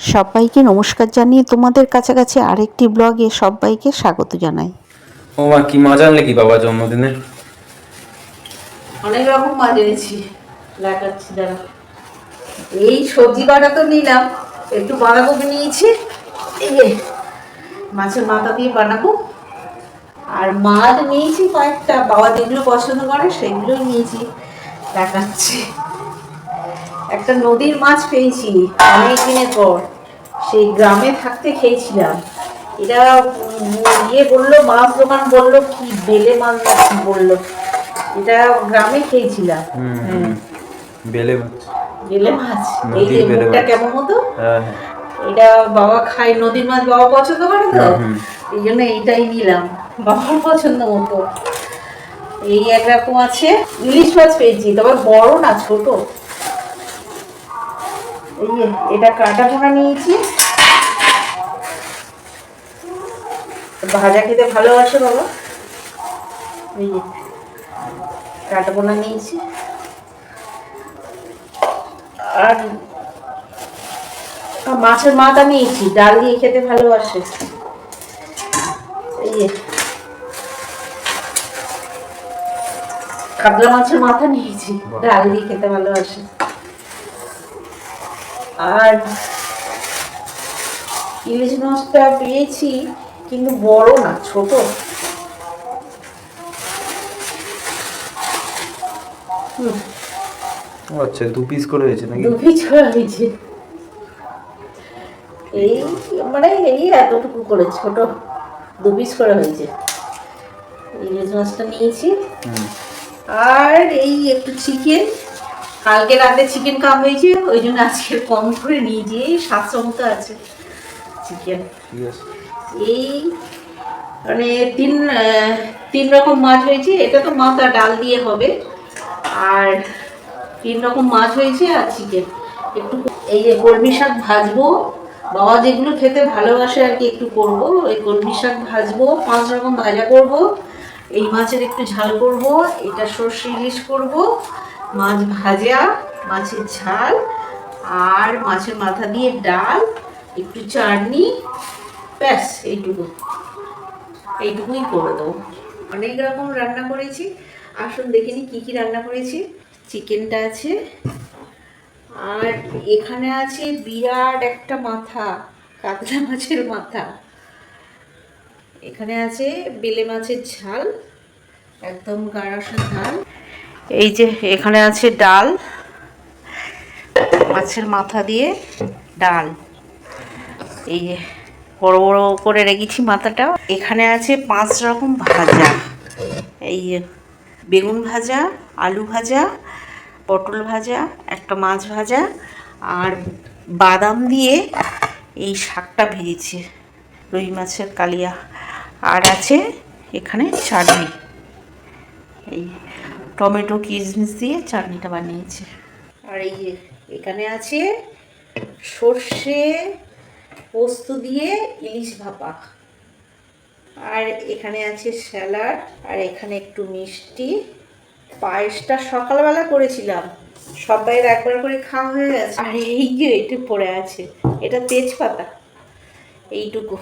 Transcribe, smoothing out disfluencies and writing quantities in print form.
সবাইকে নমস্কার জানিয়ে তোমাদের কাছাকাছি আরেকটি ব্লগে সবাইকে স্বাগত জানাই। ও মা, কি মাছ আনলে কি বাবা জন্মদিনে? অনেক রকম মাছ এনেছি, দেখাচ্ছি দাঁড়া। এই সবজি কাটা তো নিলাম, একটু বাঁধাকপি নিয়েছি, এই যে মাছের মাথা দিয়ে বানাবো। আর মাছ নিয়েছি কয়েকটা, বাবা যেগুলো পছন্দ করে সেগুলোই নিয়েছি, দেখাচ্ছি। একটা নদীর মাছ পেয়েছি অনেক দিনের পর, সেই গ্রামে থাকতে খেয়েছিলাম। এটা ইয়ে বললো, মাছ দোকান বললো কি বেলে মাছ না কি বললো, এটা গ্রামে খেয়েছিলাম। হ্যাঁ, বেলে মাছ। বেলে মাছ, এই যে মুখটা কেমন মতো। হ্যাঁ, এটা বাবা খায়, নদীর মাছ বাবা পছন্দ করে তো, এই জন্য এইটাই নিলাম বাবার পছন্দ মতো। এই একরকম আছে। ইলিশ মাছ পেয়েছি, তবে বড় না, ছোট। এই যে এটা কাটা পোনা নিয়েছি, ভাজা খেতে ভালোবাসে বাবা। এই যে কাটা পোনা নিয়েছি। আর মাছের মাথা নিয়েছি, ডাল দিয়ে খেতে ভালোবাসে। এই যে কাতলা মাছের মাথা নিয়েছি, ডাল দিয়ে খেতে ভালোবাসে। আর ইলিশ মাছটা পেয়েছি, কিন্তু বড় না, ছোট। আচ্ছা, 2 পিস করে হয়েছে নাকি? 2 পিস করে হয়েছে, এই মানে এই এতটুকু করে, ছোট 2 পিস করে হয়েছে। ইলিশ মাছটা নিয়েছি। আর এই একটু চিকেন, কালকে রাতে চিকেন কাম হয়েছে, ওই জন্য আজকে কম করে নিয়েছি। এই 700 মতো আছে চিকেন। এই মানে তিন রকম মাছ হয়েছে, এটা তো মাথা ডাল দিয়ে হবে। আর 3 রকম মাছ হয়েছে আর চিকেন একটু। এই যে কলমি শাক ভাজবো, বাবা যেগুলো খেতে ভালোবাসে আর কি, একটু করবো। ওই কলমি শাক ভাজবো, 5 রকম ভাজা করব। এই মাছের একটু ঝাল করব, এটা সর্ষে ইলিশ করব, মাছ ভাজা, মাছের ঝাল, আর মাছের মাথা দিয়ে ডাল, একটু চাটনি, ব্যাস এইটুকুই করে দেবো। অনেক রকম রান্না করেছি, আসুন দেখিনি কি কি রান্না করেছি। চিকেনটা আছে, আর এখানে আছে বিরাট একটা মাথা, কাতলা মাছের মাথা। এখানে আছে বেলে মাছের ঝাল, একদম গাঢ় ঝাল। এই যে এখানে আছে ডাল, মাছের মাথা দিয়ে ডাল। এই যে বড় বড় করে রেখেছি মাথাটা। এখানে আছে 5 রকম ভাজা, এই যে বেগুন ভাজা, আলু ভাজা, পটল ভাজা, একটা মাছ ভাজা, আর বাদাম দিয়ে এই শাকটা ভেজেছে, রুই মাছের কালিয়া। আর আছে এখানে চাটনি, এই টমেটো কিশমিশ দিয়ে চাটনিটা বানিয়েছে। আর এই যে এখানে আছে সর্ষে পোস্ত দিয়ে ইলিশ ভাপা। আর এখানে আছে স্যালাড, আর এখানে একটু মিষ্টি। পায়েসটা সকালবেলা করেছিলাম, সবাই একবার করে খাওয়া হয়ে গেছে। আর এই যে এটা পড়ে আছে, এটা তেজপাতা, এইটুকু।